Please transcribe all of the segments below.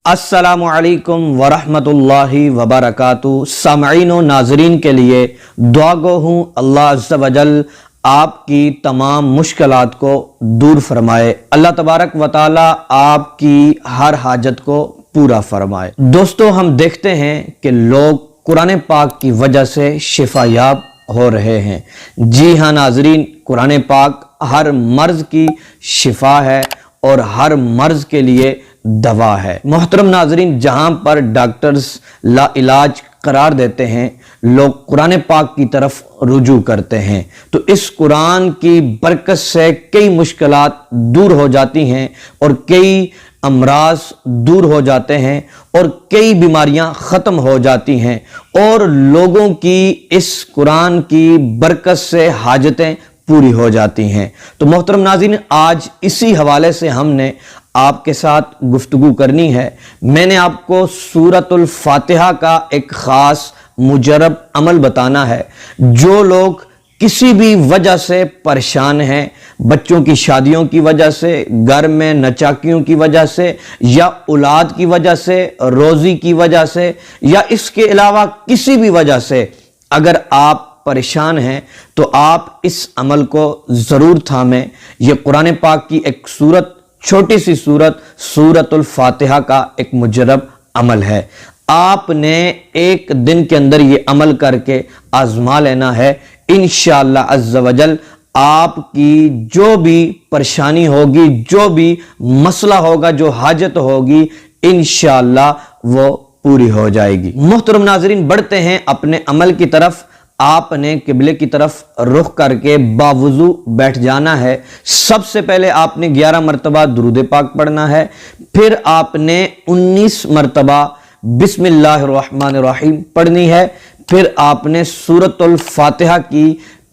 अस्सलामु अलैकुम वरहमतुल्लाहि वबरकातुहू। सामईन व नाज़रीन के लिए दुआ गो हूँ अल्लाह अज़्ज़ा वजल आपकी तमाम मुश्किलात को दूर फरमाए। अल्लाह तबारक व तआला आपकी हर हाजत को पूरा फरमाए। दोस्तों, हम देखते हैं कि लोग कुरान पाक की वजह से शिफायाब हो रहे हैं। जी हाँ नाज़रीन, कुरान पाक हर मर्ज की शिफा है और हर मर्ज के लिए दवा है। मोहतरम नाजरीन, जहां पर डॉक्टर्स ला इलाज करार देते हैं, लोग कुरान पाक की तरफ रुजू करते हैं। तो इस कुरान की बरकत से कई मुश्किलात दूर हो जाती हैं और कई अमराज दूर हो जाते हैं और कई बीमारियां ख़त्म हो जाती हैं और लोगों की इस कुरान की बरकत से हाजतें पूरी हो जाती हैं। तो मोहतरम नाज़रीन, आज इसी हवाले से हमने आपके साथ गुफ्तगू करनी है। मैंने आपको सूरतुल फातिहा का एक ख़ास मुजरब अमल बताना है। जो लोग किसी भी वजह से परेशान हैं, बच्चों की शादियों की वजह से, घर में नचाकियों की वजह से, या औलाद की वजह से, रोज़ी की वजह से, या इसके अलावा किसी भी वजह से अगर आप परेशान हैं, तो आप इस अमल को ज़रूर थामें। यह कुरान पाक की एक सूरत, छोटी सी सूरत, सूरतुल फातिहा का एक मुजरब अमल है। आपने एक दिन के अंदर ये अमल करके आजमा लेना है। इंशाअल्लाह अज़्ज़ा वजल आपकी जो भी परेशानी होगी, जो भी मसला होगा, जो हाजत होगी, इंशाअल्लाह वो पूरी हो जाएगी। मोहतरम नाज़रीन, बढ़ते हैं अपने अमल की तरफ। आपने किबले की तरफ रुख करके बावुजू बैठ जाना है। सबसे पहले आपने 11 मरतबा दुरूद पाक पढ़ना है। फिर आपने 19 मरतबा बिस्मिल्लाहिर्रहमानिर्रहीम पढ़नी है। फिर आपने सूरतुल फातिहा की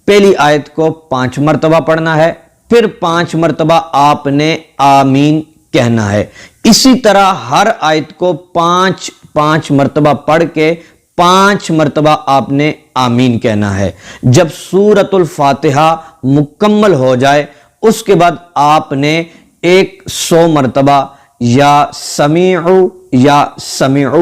पहली आयत को 5 मरतबा पढ़ना है। फिर 5 मरतबा आपने आमीन कहना है। इसी तरह हर आयत को 5-5 मरतबा पढ़ के 5 मरतबा आपने आमीन कहना है। जब सूरतुल फातिहा मुकम्मल हो जाए, उसके बाद आपने 100 मरतबा या समीउ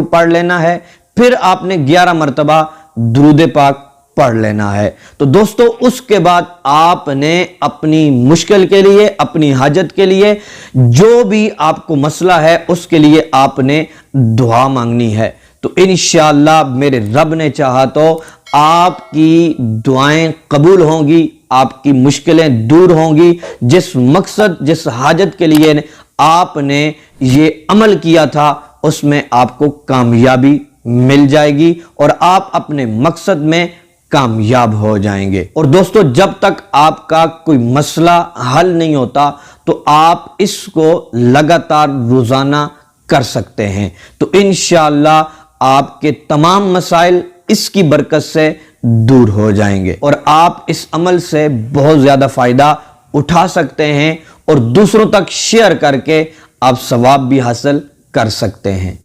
पढ़ लेना है। फिर आपने 11 मरतबा दुरूद पाक पढ़ लेना है। तो दोस्तों, उसके बाद आपने अपनी मुश्किल के लिए, अपनी हाजत के लिए, जो भी आपको मसला है, उसके लिए आपने दुआ मांगनी है। तो इंशाअल्लाह मेरे रब ने चाहा तो आपकी दुआएं कबूल होंगी, आपकी मुश्किलें दूर होंगी। जिस मकसद, जिस हाजत के लिए आपने ये अमल किया था, उसमें आपको कामयाबी मिल जाएगी और आप अपने मकसद में कामयाब हो जाएंगे। और दोस्तों, जब तक आपका कोई मसला हल नहीं होता, तो आप इसको लगातार रोजाना कर सकते हैं। तो इंशाअल्लाह आपके तमाम मसाइल इसकी बरकत से दूर हो जाएंगे और आप इस अमल से बहुत ज्यादा फायदा उठा सकते हैं और दूसरों तक शेयर करके आप सवाब भी हासिल कर सकते हैं।